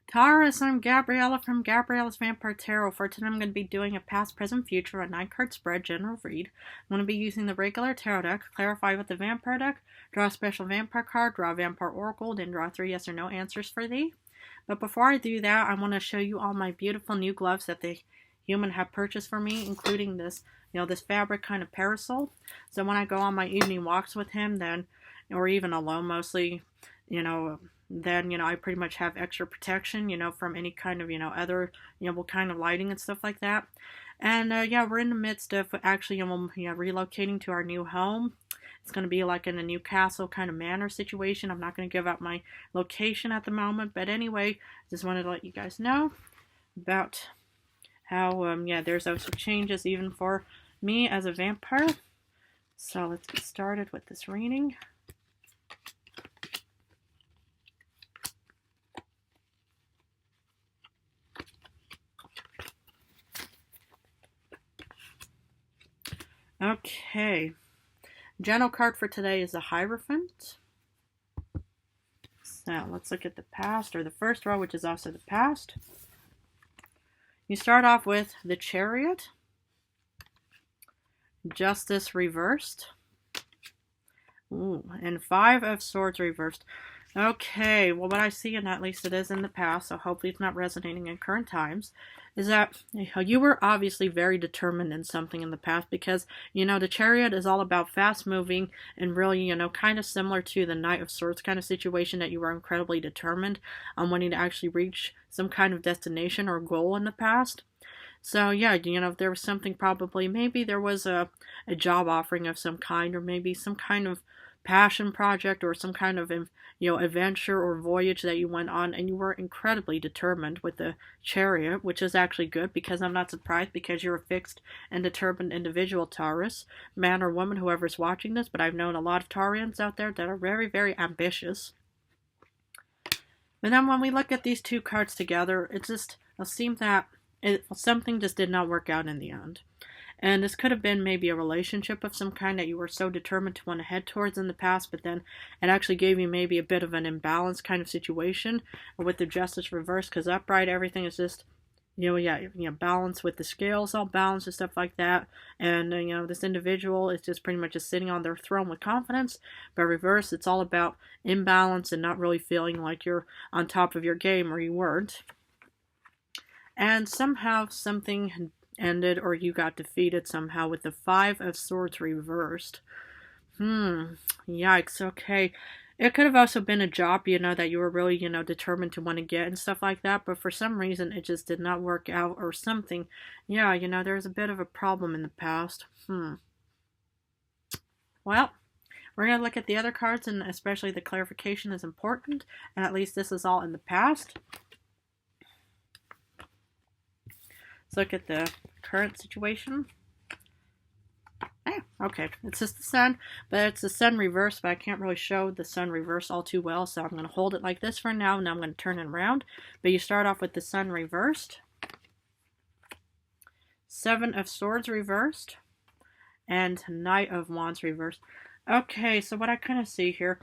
Taurus, I'm Gabriella from Gabriella's Vampire Tarot. For today, I'm going to be doing a past, present, future, a 9-card spread, general read. I'm going to be using the regular tarot deck, clarify with the vampire deck, draw a special vampire card, draw a vampire oracle, then draw 3 yes or no answers for thee. But before I do that, I want to show you all my beautiful new gloves that the human have purchased for me, including this, this fabric kind of parasol. So when I go on my evening walks with him, then, or even alone mostly, then I pretty much have extra protection from any kind of other what kind of lighting and stuff like that. And yeah, we're in the midst of actually relocating to our new home. It's going to be like in a Newcastle kind of manor situation. I'm not going to give out my location at the moment, but anyway, just wanted to let you guys know about how there's also changes even for me as a vampire. So let's get started with this reading. Okay, general card for today is the Hierophant. So let's look at the past, or the first row, which is also the past. You start off with the Chariot, Justice reversed, and 5 of Swords reversed. Okay, well, what I see, and at least it is in the past, so hopefully it's not resonating in current times, is that you were obviously very determined in something in the past because, the Chariot is all about fast moving and really, kind of similar to the Knight of Swords kind of situation, that you were incredibly determined on wanting to actually reach some kind of destination or goal in the past. So yeah, there was something, probably, maybe there was a job offering of some kind, or maybe some kind of passion project or some kind of adventure or voyage that you went on, and you were incredibly determined with the Chariot, which is actually good, because I'm not surprised, because you're a fixed and determined individual, Taurus, man or woman, whoever's watching this. But I've known a lot of Taurians out there that are very, very ambitious. But then when we look at these two cards together, it seems that something just did not work out in the end. And this could have been maybe a relationship of some kind that you were so determined to want to head towards in the past, but then it actually gave you maybe a bit of an imbalanced kind of situation with the Justice reversed, because upright, everything is just, balance with the scales, all balanced and stuff like that. And, this individual is just pretty much just sitting on their throne with confidence. But reverse, it's all about imbalance and not really feeling like you're on top of your game, or you weren't. And somehow something ended, or you got defeated somehow with the 5 of Swords reversed. Yikes. Okay. It could have also been a job, that you were really, determined to want to get and stuff like that, but for some reason it just did not work out or something. Yeah, there's a bit of a problem in the past. Well, we're going to look at the other cards, and especially the clarification is important, and at least this is all in the past. Let's look at the current situation. Okay, it's just the Sun, but it's the Sun reversed, but I can't really show the Sun reversed all too well, so I'm going to hold it like this for now, and now I'm going to turn it around. But you start off with the Sun reversed, 7 of Swords reversed, and Knight of Wands reversed. Okay, so what I kind of see here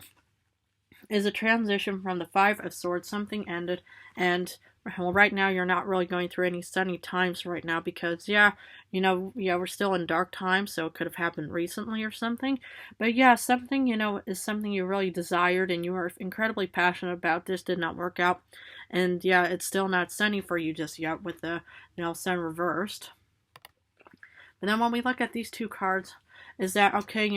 is a transition from the 5 of Swords. Something ended, and well, right now you're not really going through any sunny times right now, because we're still in dark times, so it could have happened recently or something. But yeah, something, is something you really desired and you were incredibly passionate about. This did not work out, and yeah, it's still not sunny for you just yet with the Sun reversed. But then when we look at these two cards, is that okay?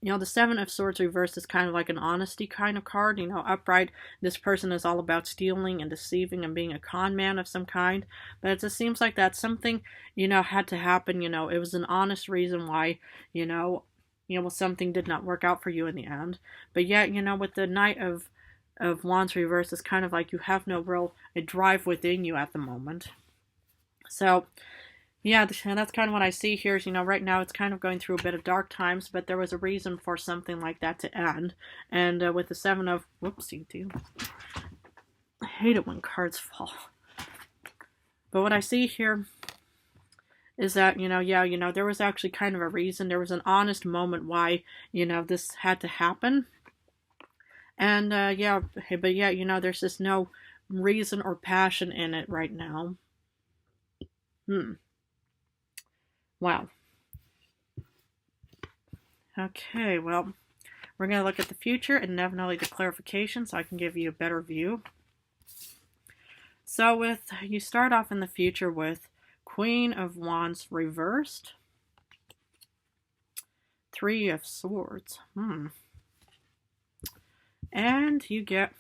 The 7 of Swords reversed is kind of like an honesty kind of card. Upright, this person is all about stealing and deceiving and being a con man of some kind. But it just seems like that something, had to happen. It was an honest reason why, something did not work out for you in the end. But yet, with the Knight of Wands reversed, it's kind of like you have no real drive within you at the moment. So yeah, that's kind of what I see here is, right now it's kind of going through a bit of dark times, but there was a reason for something like that to end. And with the 7 of... Whoopsie, dude. I hate it when cards fall. But what I see here is that, there was actually kind of a reason. There was an honest moment why, this had to happen. And, there's just no reason or passion in it right now. Wow. Okay, well, we're going to look at the future and definitely the clarification so I can give you a better view. So you start off in the future with Queen of Wands reversed, Three of Swords, and you get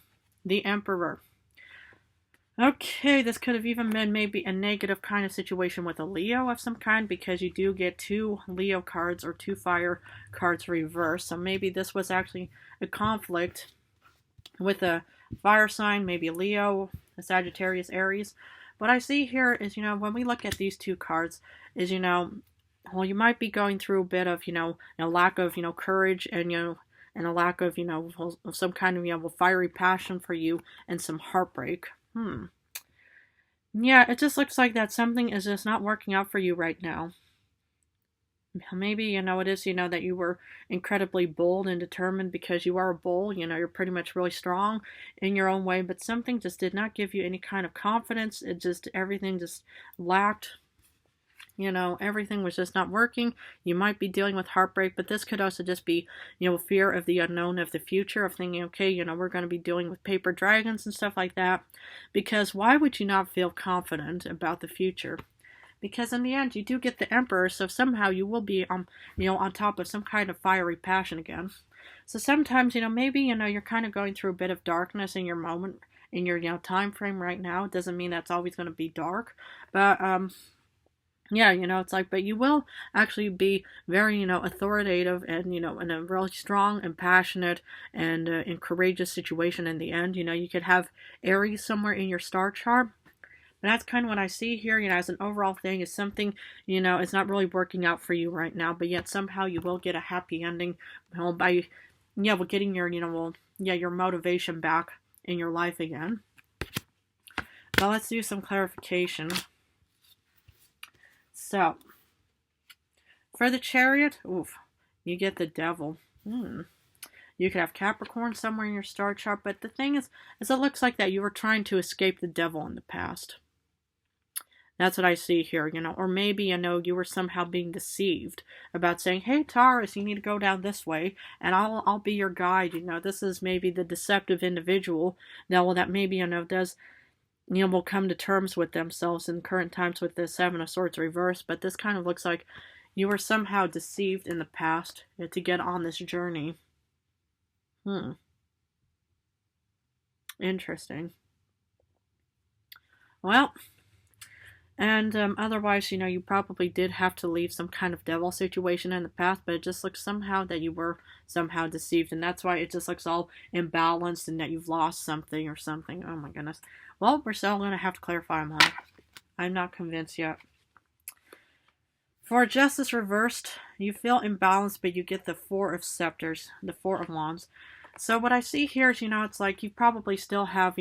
the Emperor. Okay, this could have even been maybe a negative kind of situation with a Leo of some kind, because you do get 2 Leo cards or 2 fire cards reversed. So maybe this was actually a conflict with a fire sign, maybe a Leo, a Sagittarius, Aries. What I see here is, when we look at these 2 cards, is, well, you might be going through a bit of, a lack of, courage and, and a lack of, some kind of, fiery passion for you and some heartbreak. Yeah, it just looks like that something is just not working out for you right now. Maybe, it is, that you were incredibly bold and determined because you are a bull. You're pretty much really strong in your own way, but something just did not give you any kind of confidence. Everything just lacked. Everything was just not working. You might be dealing with heartbreak, but this could also just be, fear of the unknown of the future, of thinking, okay, we're going to be dealing with paper dragons and stuff like that. Because why would you not feel confident about the future? Because in the end, you do get the Emperor, so somehow you will be, on top of some kind of fiery passion again. So sometimes, maybe, you're kind of going through a bit of darkness in your moment, in your, time frame right now. It doesn't mean that's always going to be dark, but, yeah, it's like, but you will actually be very, authoritative and, in a really strong and passionate and courageous situation in the end. You could have Aries somewhere in your star chart. But that's kind of what I see here, as an overall thing, is something, is not really working out for you right now, but yet somehow you will get a happy ending by, getting your, your motivation back in your life again. But let's do some clarification. So, for the Chariot, you get the Devil. You could have Capricorn somewhere in your star chart, but the thing is it looks like that you were trying to escape the devil in the past. That's what I see here, or maybe, you were somehow being deceived about saying, hey, Taurus, you need to go down this way, and I'll be your guide. This is maybe the deceptive individual that maybe, does, will come to terms with themselves in current times with the Seven of Swords reversed, but this kind of looks like you were somehow deceived in the past to get on this journey. Interesting. Well, and otherwise, you probably did have to leave some kind of devil situation in the past, but it just looks somehow that you were somehow deceived, and that's why it just looks all imbalanced and that you've lost something or something. Oh my goodness. Well, we're still going to have to clarify them all. I'm not convinced yet. For Justice reversed, you feel imbalanced, but you get the Four of Scepters, the Four of Wands. So what I see here is, it's like you probably still have,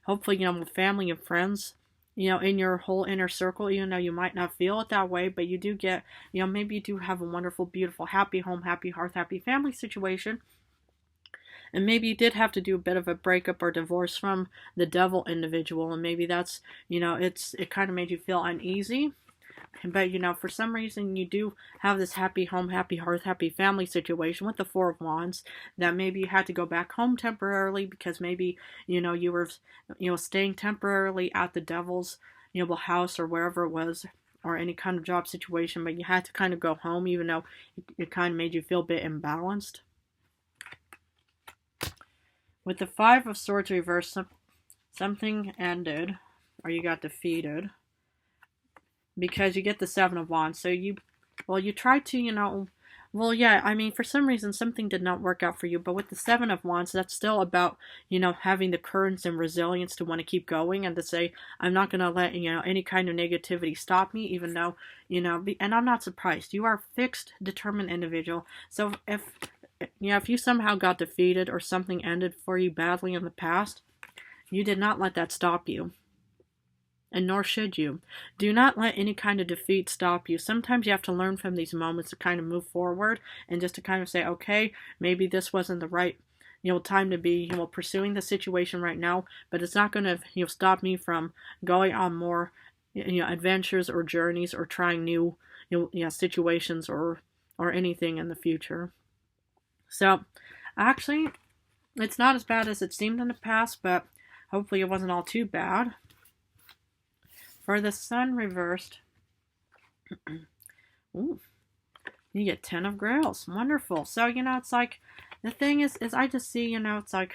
hopefully, family and friends, in your whole inner circle, even though you might not feel it that way, but you do get, maybe you do have a wonderful, beautiful, happy home, happy hearth, happy family situation. And maybe you did have to do a bit of a breakup or divorce from the devil individual, and maybe that's, it kind of made you feel uneasy. But, for some reason you do have this happy home, happy hearth, happy family situation with the Four of Wands, that maybe you had to go back home temporarily because maybe, you were, staying temporarily at the devil's, house or wherever it was, or any kind of job situation, but you had to kind of go home even though it kind of made you feel a bit imbalanced. With the Five of Swords reversed, something ended, or you got defeated, because you get the Seven of Wands. So you tried to, for some reason something did not work out for you, but with the Seven of Wands, that's still about, having the courage and resilience to want to keep going and to say, I'm not going to let, any kind of negativity stop me, even though, and I'm not surprised. You are a fixed, determined individual. So if you somehow got defeated or something ended for you badly in the past, you did not let that stop you. And nor should you. Do not let any kind of defeat stop you. Sometimes you have to learn from these moments to kind of move forward and just to kind of say, okay, maybe this wasn't the right time to be, pursuing the situation right now, but it's not going to, stop me from going on more, adventures or journeys or trying new, situations or anything in the future. So, actually, it's not as bad as it seemed in the past, but hopefully it wasn't all too bad. For the Sun reversed, ooh, you get 10 of Grails. Wonderful. So, it's like, the thing is I just see, it's like,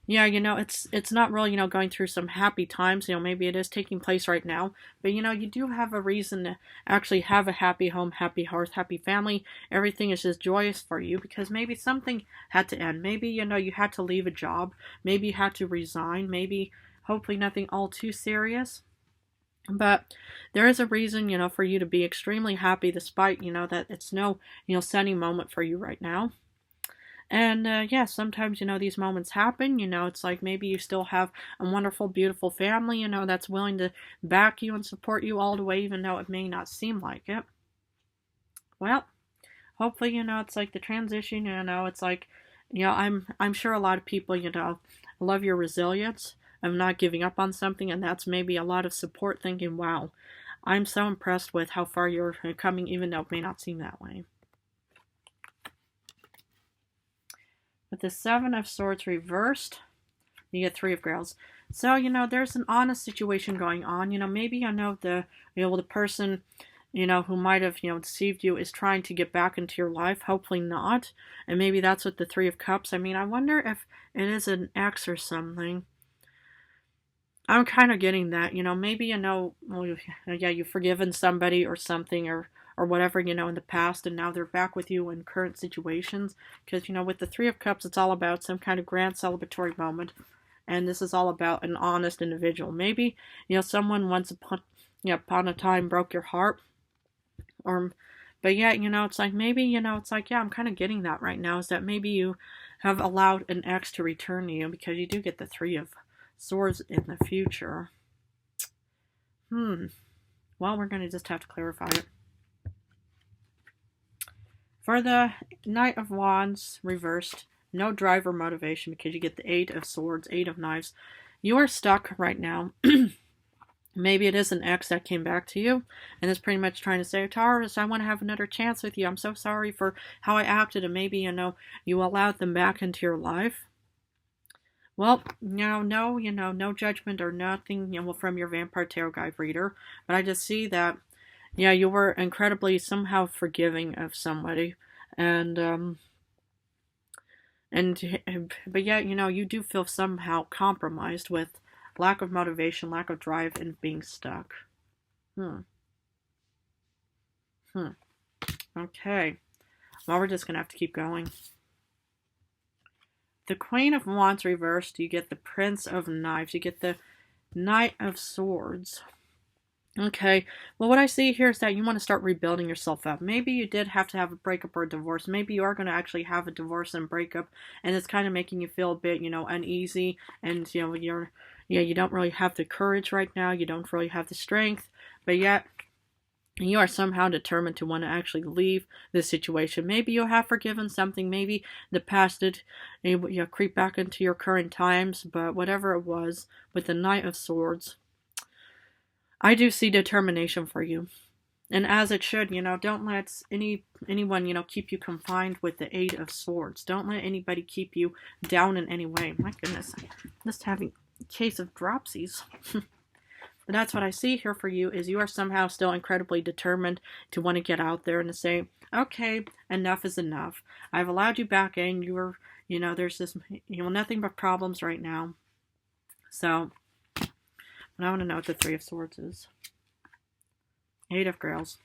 yeah, it's not really, going through some happy times. Maybe it is taking place right now. But, you do have a reason to actually have a happy home, happy hearth, happy family. Everything is just joyous for you because maybe something had to end. Maybe, you had to leave a job. Maybe you had to resign. Maybe, hopefully nothing all too serious. But there is a reason, for you to be extremely happy despite, that it's no, sunny moment for you right now. And yeah, sometimes, these moments happen. It's like maybe you still have a wonderful, beautiful family, that's willing to back you and support you all the way, even though it may not seem like it. Well, hopefully, it's like the transition, it's like, I'm sure a lot of people, love your resilience of not giving up on something, and that's maybe a lot of support thinking, wow, I'm so impressed with how far you're coming, even though it may not seem that way. With the Seven of Swords reversed, you get 3 of Grails. So, there's an honest situation going on. Maybe the person, who might have, deceived you is trying to get back into your life. Hopefully not. And maybe that's what the 3 of Cups. I mean, I wonder if it is an ex or something. I'm kind of getting that, maybe, well, yeah, you've forgiven somebody or something or whatever, in the past, and now they're back with you in current situations. Because, with the 3 of Cups, it's all about some kind of grand celebratory moment. And this is all about an honest individual. Maybe, someone once upon a time broke your heart. But yeah, it's like, maybe, it's like, yeah, I'm kind of getting that right now. Is that maybe you have allowed an ex to return to you because you do get the 3 of Swords in the future. Well, we're going to just have to clarify it. For the Knight of Wands reversed, no drive or motivation because you get the 8 of Swords, 8 of Knives. You are stuck right now. Maybe it is an ex that came back to you and is pretty much trying to say, Taurus, I want to have another chance with you. I'm so sorry for how I acted, and maybe, you allowed them back into your life. Well, no judgment or nothing, from your Vampire Tarot Guide reader. But I just see that, yeah, you were incredibly somehow forgiving of somebody. But yet, you do feel somehow compromised with lack of motivation, lack of drive, and being stuck. Okay. Well, we're just going to have to keep going. The Queen of Wands reversed, you get the Prince of Knives. You get the Knight of Swords. Okay, well, what I see here is that you want to start rebuilding yourself up. Maybe you did have to have a breakup or a divorce. Maybe you are going to actually have a divorce and breakup, and it's kind of making you feel a bit, uneasy, and, you don't really have the courage right now. You don't really have the strength, but yet you are somehow determined to want to actually leave this situation. Maybe you have forgiven something. Maybe the past did creep back into your current times. But whatever it was, with the Knight of Swords, I do see determination for you. And as it should, don't let anyone, keep you confined with the 8 of Swords. Don't let anybody keep you down in any way. My goodness, I'm just having a case of dropsies. But that's what I see here for you, is you are somehow still incredibly determined to want to get out there and to say, okay, enough is enough. I've allowed you back in. You were, there's this, nothing but problems right now. So, but I want to know what the 3 of Swords is. 8 of Grails.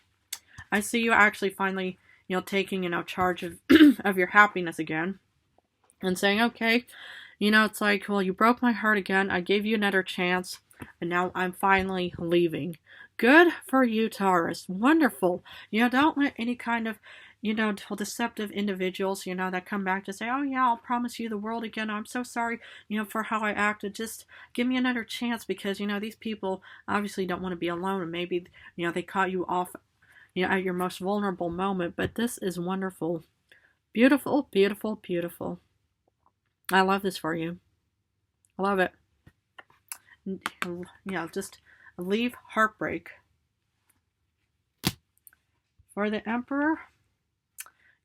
I see you actually finally, taking, charge of, of your happiness again. And saying, okay, it's like, well, you broke my heart again. I gave you another chance. And now I'm finally leaving. Good for you, Taurus. Wonderful. Don't let any kind of, deceptive individuals, that come back to say, oh yeah, I'll promise you the world again. I'm so sorry, for how I acted. Just give me another chance, because, these people obviously don't want to be alone. And maybe, they caught you off, at your most vulnerable moment. But this is wonderful. Beautiful, beautiful, beautiful. I love this for you. I love it. Yeah, just leave heartbreak. For the Emperor,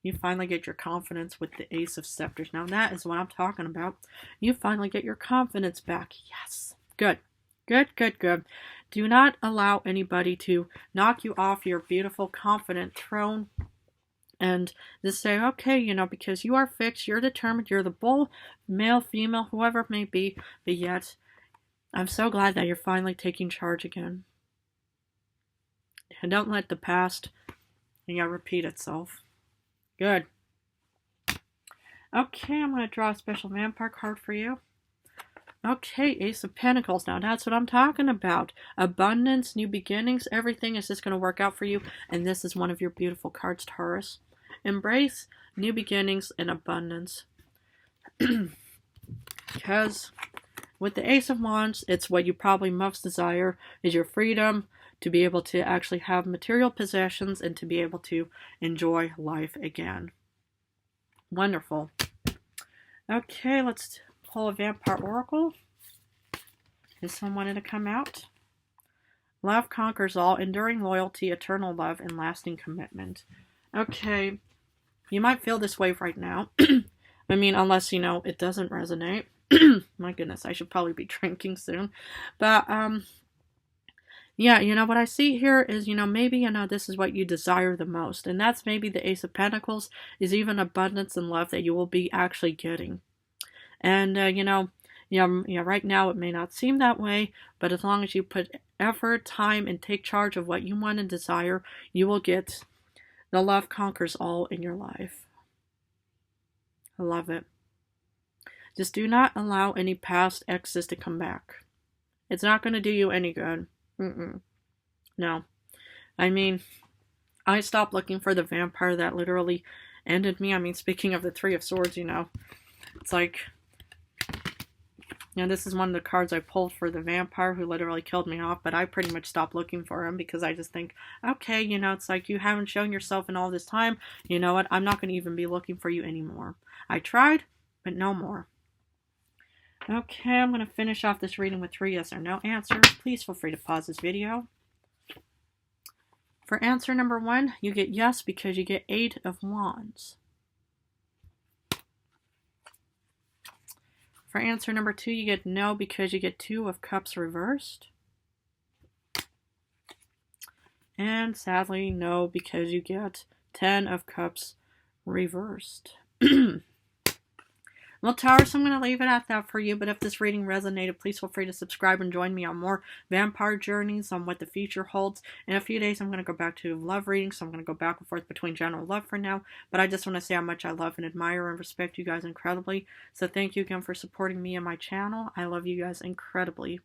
you finally get your confidence with the Ace of Scepters. Now that is what I'm talking about. You finally get your confidence back. Yes. Good. Good, good, good. Do not allow anybody to knock you off your beautiful, confident throne and just say, okay, you know, because you are fixed, you're determined, you're the bull, male, female, whoever it may be, but yet I'm so glad that you're finally taking charge again. And don't let the past, repeat itself. Good. Okay, I'm going to draw a special vampire card for you. Okay, Ace of Pentacles. Now, that's what I'm talking about. Abundance, new beginnings, everything is just going to work out for you. And this is one of your beautiful cards, Taurus. Embrace new beginnings and abundance. Because with the Ace of Wands, it's what you probably most desire is your freedom to be able to actually have material possessions and to be able to enjoy life again. Wonderful. Okay, let's pull a Vampire Oracle. This one wanted to come out. Love conquers all, enduring loyalty, eternal love, and lasting commitment. Okay, you might feel this way right now. I mean, unless, it doesn't resonate. My goodness, I should probably be drinking soon. But, yeah, what I see here is, maybe, this is what you desire the most. And that's maybe the Ace of Pentacles is even abundance and love that you will be actually getting. And, right now it may not seem that way, but as long as you put effort, time, and take charge of what you want and desire, you will get the love conquers all in your life. I love it. Just do not allow any past exes to come back. It's not going to do you any good. No. I mean, I stopped looking for the vampire that literally ended me. I mean, speaking of the Three of Swords, it's like, this is one of the cards I pulled for the vampire who literally killed me off, but I pretty much stopped looking for him because I just think, okay, it's like you haven't shown yourself in all this time. You know what? I'm not going to even be looking for you anymore. I tried, but no more. Okay, I'm going to finish off this reading with 3 yes or no answers. Please feel free to pause this video. For answer number 1, you get yes because you get 8 of Wands. For answer number 2, you get no because you get 2 of Cups reversed. And sadly, no because you get 10 of Cups reversed. Well, Taurus, I'm going to leave it at that for you, but if this reading resonated, please feel free to subscribe and join me on more vampire journeys on what the future holds. In a few days, I'm going to go back to love readings, so I'm going to go back and forth between general love for now, but I just want to say how much I love and admire and respect you guys incredibly. So thank you again for supporting me and my channel. I love you guys incredibly.